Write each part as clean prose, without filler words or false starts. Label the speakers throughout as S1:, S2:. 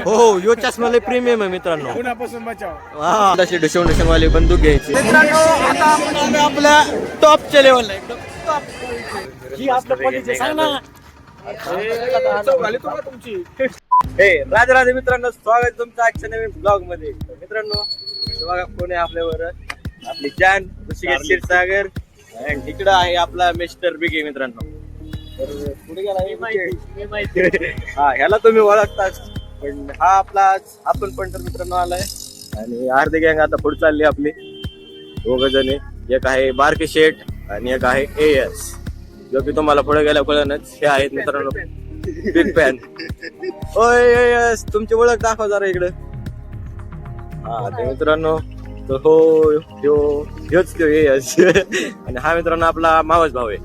S1: हो यो चष्मा लय प्रीमियम आहे मित्रांनो.
S2: उन्हापासून बचाव.
S1: हा तशी डिशोन वाली बंदूक घ्यायची मित्रांनो. आता आपण आलोय आपल्या टॉपच्या लेवलला एकदम टॉप.
S2: जी आपल्या पॉलिसी सांग ना.
S1: राधे राधे मित्रांनो, स्वागत तुमचं आजच्या नवीन ब्लॉग मध्ये. मित्रांनो बघा कोण आहे आपल्यावर, आपली जान ऋषिकेश क्षीरसागर. आणि इकडं आहे आपला मिस्टर बिगे मित्रांनो. तर पुढे गेला हा ह्याला तुम्ही ओळखताच, पण हा आपला आपण पण तर मित्रांनो आलाय. आणि अर्धे गँग आता पुढे चालली आपली दोघ जण. एक आहे बारके शेठ आणि एक आहे एएस, जो की तुम्हाला पुढे गेल्या कळणच. हे आहेत मित्रांनो बिग फॅन. ओय एएस तुमची ओळख दाखवा जरा इकडे. हा ते मित्रांनो तो हो ह्योच तो एएस. आणि हा मित्रांनो आपला मावस भाऊ आहे.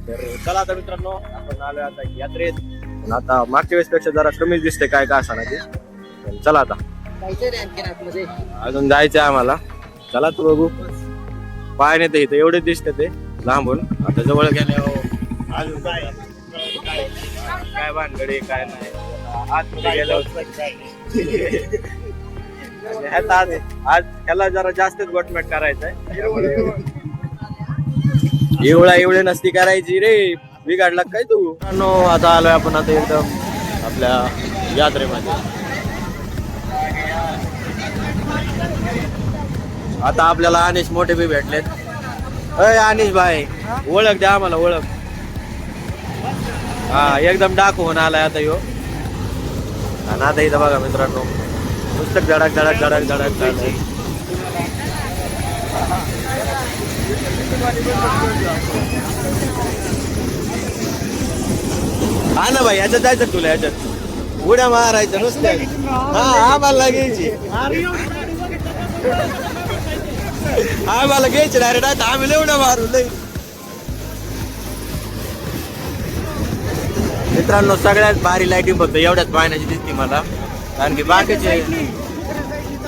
S1: तर चला आता मित्रांनो आपण आलोय आता यात्रेत. पण आता मागच्या वेळेस पेक्षा जरा कमीच दिसते काय का असणार ते. चला आता अजून जायचंय आम्हाला. चला तू बघू पाय नाही ते इथं एवढेच दिसते ते लांबून. आता जवळ गेल्यावर अजून काय भानगडी काय नाही. आतमध्ये गेल्यावर आज ह्याला जरा जास्तच गोटमेट करायचंय. एवढे नसती करायची रे, बिघाडला काय तू. आता आलोय आपण आता एकदम आपल्या यात्रेमध्ये. आता आपल्याला अनिश मोठे बी भेटलेत. अय अनिश भाई ओळख द्या आम्हाला ओळख. हा एकदम डाकू होऊन आलाय आता यो. आणि आता इथं बघा मित्रांनो पुस्तक धडक धडक धडक धडक धडक. हा ना भाई याच्यात जायचं तुला, याच्यात उड्या मारायचं नुसत्या. हा आम्हाला घ्यायची, आम्हाला घ्यायची डायरेक्ट. आम्ही लय उड्या मारू लय. मित्रांनो सगळ्यात भारी लाईटिंग फक्त एवढ्याच पाहण्याची दिसते मला. कारण की बाकीचे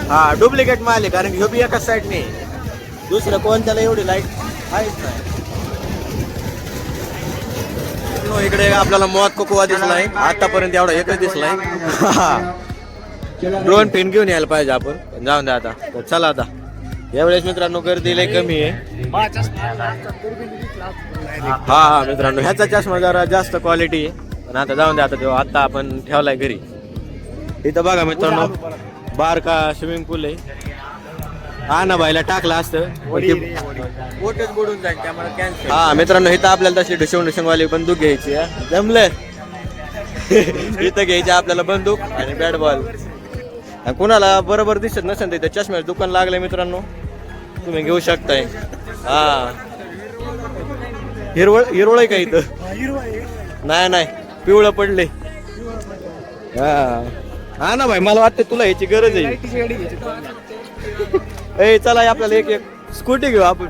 S1: हा डुप्लिकेट माल आहे. कारण की ह्यो बी एकाच साईड नाही, दुसरं कोणत्याला एवढी लाईट आहेच नाही. इकडे आपल्याला मौत कोकोवा दिसलाय. आतापर्यंत एवढा एकच दिसलाय. ड्रोन फिन घेऊन यायला पाहिजे आपण. जाऊन द्या आता. तर चला आता यावेळेस मित्रांनो गर्दी लय कमी आहे. हा मित्रांनो ह्याचा चष्मा जरा जास्त क्वालिटी आहे. पण आता जाऊन द्या. आता आता आपण ठेवलाय घरी. इथं बघा मित्रांनो बारका स्विमिंग पूल आहे. हा ना बाईला टाकला असतं बोटच बुडून जाईल त्यामुळे कॅन्सल. हा मित्रांनो इथं आपल्याला तशी ढुशून वाली बंदूक घ्यायची. जमलं इथं घ्यायची आपल्याला बंदूक आणि बॅट बॉल. कुणाला बरोबर दिसत नसेल तिथे चष्म्याचं दुकान लागलंय मित्रांनो, तुम्ही घेऊ शकताय. हा हिरवळ आहे का इथं? नाही पिवळं पडले. हा ना भाई मला वाटतं तुला ह्याची गरज आहे. ए चला आपल्याला एक स्कूटी घेऊ आपण.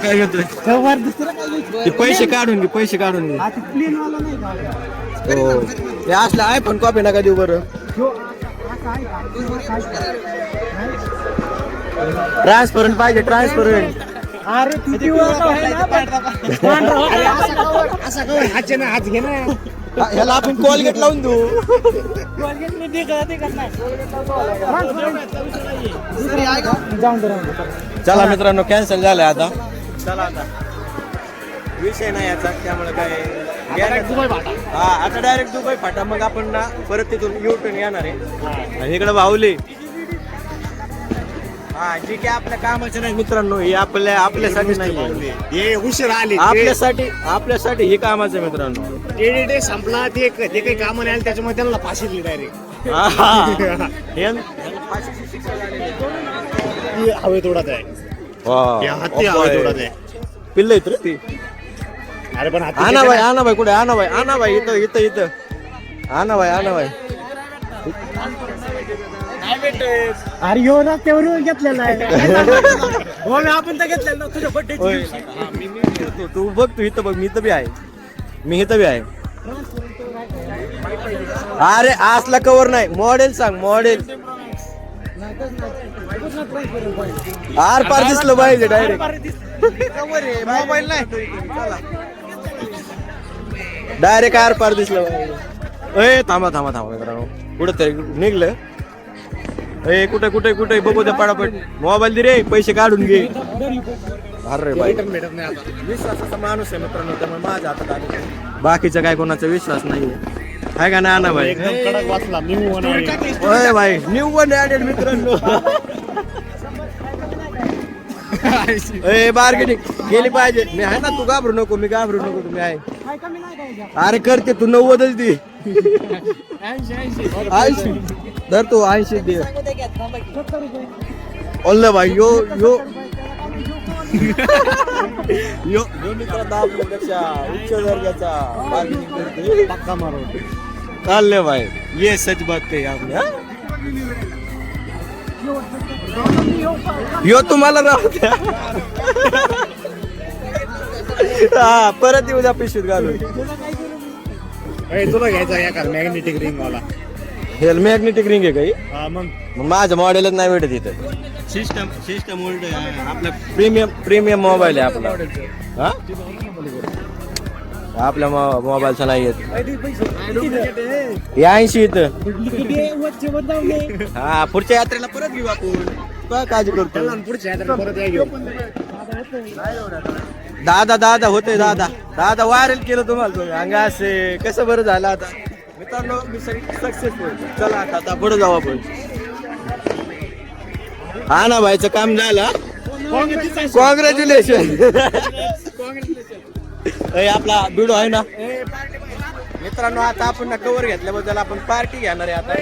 S1: काय घेतोय पैसे काढून घे, पैसे काढून घे. हो हे असलं आयफोन कॉपी नका देऊ बरं. ट्रान्सपरंट पाहिजे ट्रान्सपरंट. ह्याला आपण कोलगेट लावून देऊ. चला मित्रांनो कॅन्सल झालं आता. चला आता विषय नाही याचा, त्यामुळे काय हा आता डायरेक्ट दुबई फाटा. मग आपण ना परत तिथून युटर्न येणार आहे. आणि इकडे बाहुली हा जी काय आपल्या कामाचं नाही मित्रांनो. हे आपल्यासाठी नाही,
S2: हे उशीर आले
S1: आपल्यासाठी हे कामाचं मित्रांनो.
S2: डे संपला ते काही काम नाही आले त्याच्यामुळे त्यांना फाशी दिली डायरेक्ट. हवे तोडत आहे.
S1: पिल्ल येत रे ती.
S2: अरे पण
S1: आणा भाई कुठे आणा भाई इथं आणा भाई.
S2: अरे यो ना तेवढं घेतलेलं आहे. हो मी आपण तर घेतलेलं ना तुझ्या बड्डे.
S1: तू बघ तू इथं बघ. मी इथं बी आहे. अरे असला कवर नाही. मॉडेल सांग मॉडेल. आर पार दिसलं पाहिजे डायरेक्ट. मोबाईल नाही डायरेक्ट आर पार दिसलं पाहिजे. ए थांबा मित्रांनो कुठं तरी निघलं. ए कुठे बघू द्या पटापट. मोबाईल दे रे, पैसे काढून घे. अरे बाई विश्वासाचा माणूस आहे मित्रांनो, त्यामुळे माझ्या हातात आले. बाकीचा काय कोणाचा विश्वास नाहीये, हाय का ना भाई? ओय भाई न्यू वन ऍडेड मित्रांनो. ए मार्केटिंग केली पाहिजे. मी आहे ना, तू घाबरू नको, मी घाबरू नको, तुम्ही आहे. अरे करते तू 90च दे. 80 धर तू 80 दे. ओल्ले भाई यो मित्र आपल्यापेक्षा उच्च दर्जाचा मार्केटिंग करते. पक्का मारो चालले भाई, ये सच बात कही आपने. यो तुम्हाला राहू द्या. हा परत येऊ द्या पिशवीत घालून.
S2: तुला घ्यायचा या का मॅग्नेटिक रिंग वाला?
S1: हे मॅग्नेटिक रिंग आहे काही?
S2: मग
S1: माझं मॉडेलच नाही भेटत इथं. सिस्टम ओल्ड आहे आपला. प्रीमियम मोबाईल आहे आपला. हा आपल्या मोबाईलचा नाही येत. 80 इथं. हा पुढच्या यात्रेला परत घेऊ आपण. काय काळजी करतो?
S2: पुढच्या परत या घेऊ.
S1: दादा होते दादा व्हायरल केलं तुम्हाला. अंगा असे कसं बरं झालं आता मित्रांनो. मी सक्सेसफुल. चला आता पुढे जाऊ आपण. हा ना भाईचं काम झालं. कॉंग्रॅच्युलेशन. आपला व्हिडिओ आहे ना मित्रांनो. आता आपण ना कव्हर घेतल्याबद्दल आपण पार्टी घेणार आहे आता.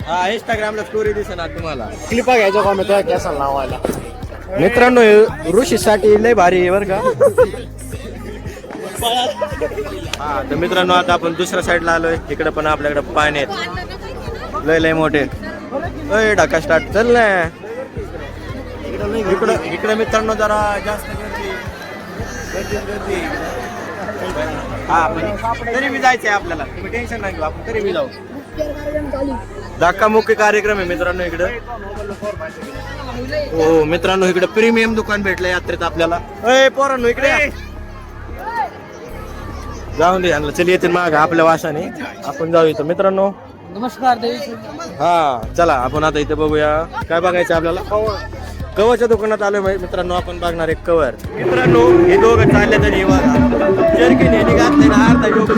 S1: हा इंस्टाग्रामला स्टोरी दिसणार तुम्हाला.
S2: क्लिपा घ्यायच्या का मी त्या कॅसल लावायला
S1: मित्रांनो. ऋषीसाठी लय भारी आहे बरं का. हा तर मित्रांनो आता आपण दुसऱ्या साईडला आलोय. इकडे पण आपल्याकडे पाणी आहेत लय मोठे. ढाका स्टार्ट चल ना. इकडे मित्रांनो जरा जास्त गर्दी. हा तरी मी जायचंय आपल्याला, तुम्ही टेन्शन नाही घेऊ, आपण तरी मी जाऊ. धक्कामुक्की कार्यक्रम आहे मित्रांनो इकडे. हो मित्रांनो इकडे प्रीमियम दुकान भेटलं यात्रेत आपल्याला. पोरांनो इकडे जाऊन दे. चल येतील माग आपल्या वासाने. आपण जाऊ इथं मित्रांनो.
S2: नमस्कार.
S1: हा चला आपण आता इथे बघूया काय बघायचं आपल्याला. कवरच्या दुकानात आलोय मित्रांनो. आपण बघणार एक कवर. मित्रांनो हे दोघं चालले तरी जर्किन यांनी घातले ना अर्धा योग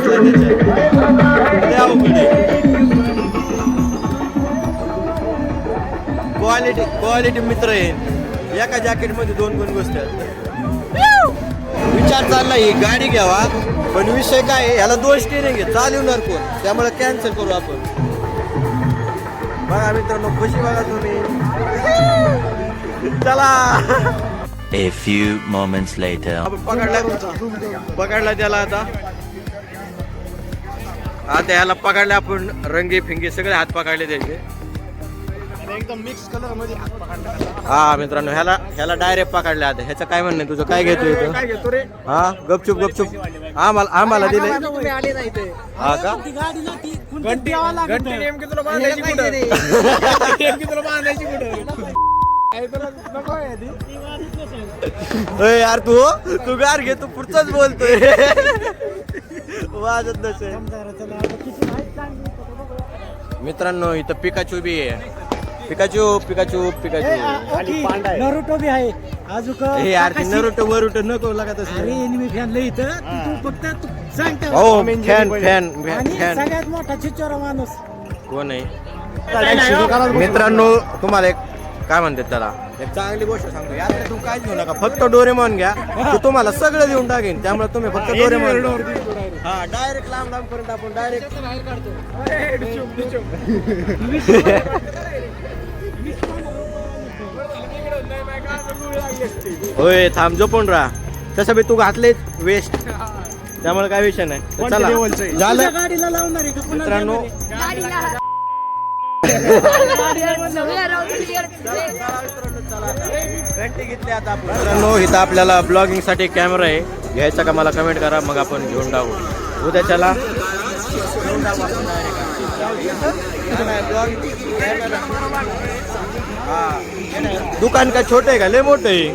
S1: क्वालिटी मित्र आहे. एका जॅकेट मध्ये 2 गोष्टी आहेत. विचार चालला ही गाडी घ्यावा, पण विषय काय आहे, ह्याला 2 स्टीअरिंग आहे, चालवणार कोण? त्यामुळे कॅन्सल करू आपण. बघा मित्रांनो खुशी बघा तुम्ही. चला.
S3: A few moments later.
S1: पकडला त्याला आता ह्याला पकडले आपण. रंगी फिंगी सगळे हात पकडले त्याचे.
S2: एकदम मिक्स कलर मध्ये हात पकडला.
S1: हा मित्रांनो ह्याला डायरेक्ट पकडले आता. ह्याचं काय म्हणणं तुझं? काय घेतोय इथं?
S2: काय घेतो रे?
S1: हा गपचूप आम्हाला दिले.
S2: आले नाही ते.
S1: हा का?
S2: घंटी नेमकी तुला बांधायची कुठं? नेमकी तुला बांधायची कुठं?
S1: यार तू गार घे, तू पुढचाच बोलतोय. वाजत नसे. मित्रांनो इथं पिकाचू बी आहे. पिकाचू
S2: नरुटो बी आहे.
S1: हे यार ते नरुटो वरुटो नको लागत
S2: अरे एनिमी फॅन लय इथं. तू फक्त सांगता.
S1: हो फॅन
S2: सगळ्यात मोठा चिचोरा माणूस
S1: कोण आहे मित्रांनो? तुम्हाला एक काय म्हणतात त्याला, एक चांगली गोष्ट सांगतो. यार तू काय घेऊ नका, फक्त डोरेमॉन घ्या. तो तुम्हाला सगळं देऊन टाकेन. त्यामुळे तुम्ही फक्त डोरेमॉन. हा डायरेक्ट लांब पर्यंत आपण डायरेक्ट. होय थांब झोपून राहा. तसं बी तू घातलेच वेस्ट, त्यामुळे काय विषय नाही. चला झालं
S2: गाडीला लावणार आहे का
S1: मित्रांनो. घंटी घेतली आता आपण. मित्रांनो इथं आपल्याला ब्लॉगिंग साठी कॅमेरा आहे, घ्यायचा का मला कमेंट करा, मग आपण घेऊन टाकू उद्या. चला दुकान का छोटे का लय मोठे आहे,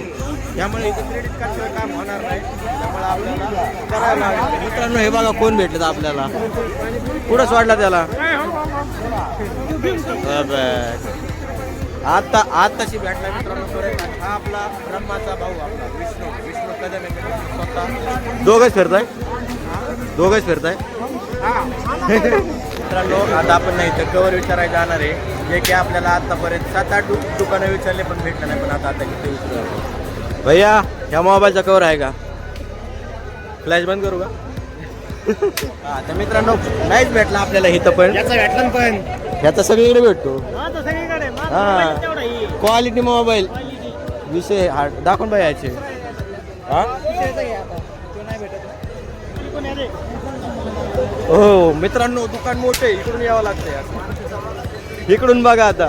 S1: त्यामुळे इथे क्रेडिट कार्डचं काम होणार नाही. त्यामुळे आपल्याला करायला लागेल. मित्रांनो हे बघा कोण भेटलं आपल्याला, कुठं सोडला त्याला. आताशी भेटला मित्रांनो. हा आपला ब्रह्माचा भाऊ आपला विष्णू कदम स्वतः. दोघंच फिरताय मित्रांनो. आता आपण नाही तर कवर विचारायला जाणार आहे, जे की आपल्याला आतापर्यंत 7-8 दुकानं विचारले पण भेटलं नाही. पण आता किती विचारलं भैया, ह्या मोबाईलचा कवर आहे का? फ्लॅश बंद करू का? हा तर मित्रांनो नाहीच भेटला आपल्याला इथं, पण
S2: भेटला पण
S1: ह्याचा सगळीकडे भेटतो.
S2: सगळीकडे
S1: हा क्वालिटी मोबाईल विषय दाखवून बाई याचे. हा हो मित्रांनो दुकान मोठे, इकडून यावं लागतंय. इकडून बघा आता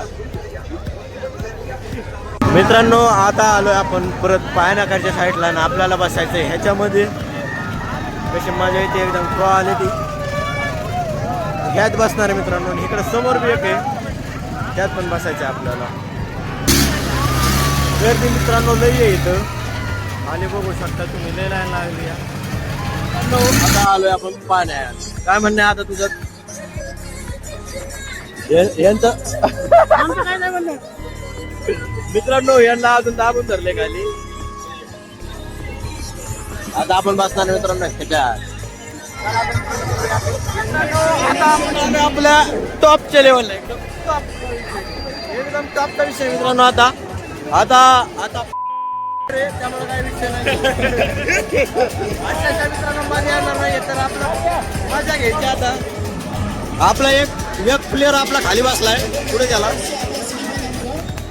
S1: मित्रांनो. आता आलोय आपण परत पायनाकारच्या साईडला आणि आपल्याला बसायचंय ह्याच्यामध्ये. कशी मजा येते एकदम क्वालिटी. ह्यात बसणार आहे मित्रांनो. इकडे समोर बी एक आहे, त्यात पण बसायचं आपल्याला. गर्दी मित्रांनो लई आहे इथं आणि बघू शकता तुम्ही, लई लाईन लागली. आता आलोय आपण पाण्यात. काय म्हणणं आहे आता तुझं? यांचं मित्रांनो यांना अजून दाबून धरले खाली. आता आपण बसणार मित्रांनो ह्याच्यात. आपल्या टॉपच्या लेवलला एकदम टॉपचा विषय मित्रांनो. आता त्यामुळे काही विषय नाही. अशा मित्रांनो मजा येणार नाही तर आपला मजा घ्यायची. आता आपला एक प्लेअर आपला खाली बसलाय पुढे गेला.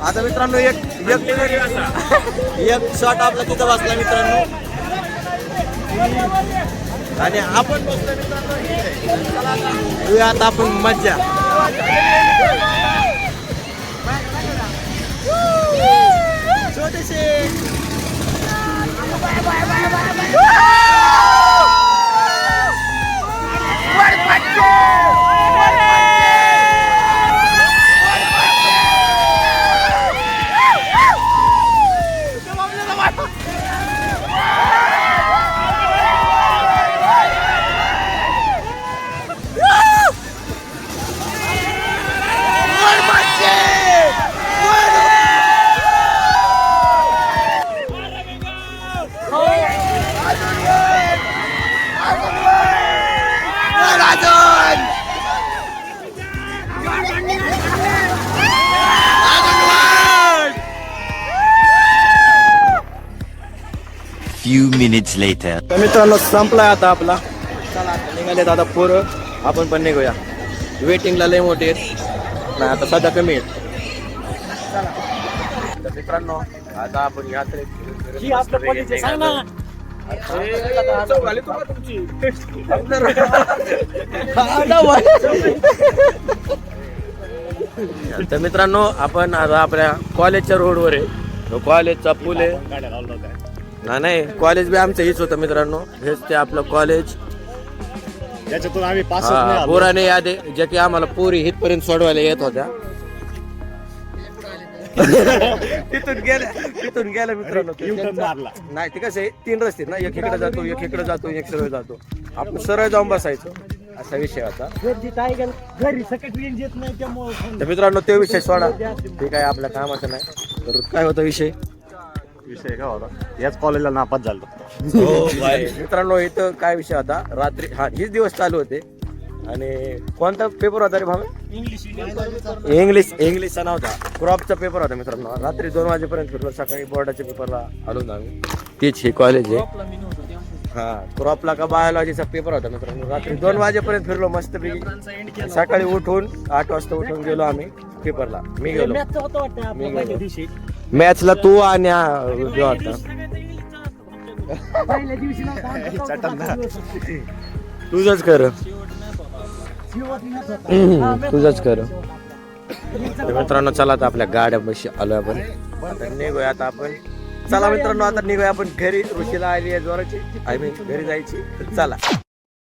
S1: आता मित्रांनो एक शॉट आपला तिथं बसला मित्रांनो आणि आपण बसलो मित्रांनो. आता आपण मज्जा. छोटेसे
S3: Few minutes later.
S1: तर मित्रांनो संपलाय आता आपला. चला आता निघालेत आता पोरं, आपण पण निघूया. वेटिंगला लय मोठे आहेत नाही, आता सध्या कमी आहेत. तर मित्रांनो आता आपण यात्रेत तर मित्रांनो आपण आता आपल्या कॉलेजच्या रोडवर आहे. तो कॉलेजचा पूल आहे. नाही कॉलेज बी आमचं हेच होतं मित्रांनो. हेच ते आपलं कॉलेज.
S2: त्याच्यातून आम्ही
S1: पोराने यादे जे की आम्हाला पोरी हितपर्यंत सोडवायला येत होत्या. तिथून गेल्या मित्रांनो. नाही ते कसं आहे 3 रस्ते ना, एक इकडे जातो एक इकडे जातो एक सरळ जातो. आपण सरळ जाऊन बसायचो असा विषय होता.
S2: घरी सकट येत नाही त्यामुळे.
S1: तर मित्रांनो ते विषय सोडा, ते काय आपल्या कामाचं नाही. तर काय होता विषय
S2: काय होता, याच कॉलेजला नापास झालो.
S1: मित्रांनो इथं काय विषय होता रात्री. हा हेच दिवस चालू होते आणि कोणता पेपर होता रे भाऊ? इंग्लिशचा नव्हता, क्रॉपचा पेपर होता मित्रांनो. रात्री 2 वाजेपर्यंत फिरलो. सकाळी बोर्डाच्या पेपरला आलो ना आम्ही. तीच हे कॉलेज आहे. हा क्रॉपला का बायोलॉजीचा पेपर होता मित्रांनो. रात्री 2 वाजेपर्यंत फिरलो मस्तपैकी. सकाळी उठून 8 वाजता उठून गेलो आम्ही पेपरला. मी गेलो मॅथ्सला. तू आणि तुझंच कर. तुझंच कर. मित्रांनो चला आता आपल्या गाड्या बशी आलो आपण. आता निघूया आता आपण. चला मित्रांनो आता निघूया आपण घरी. ऋषीला आली आहे जोराची. आय मीन घरी जायची. चला.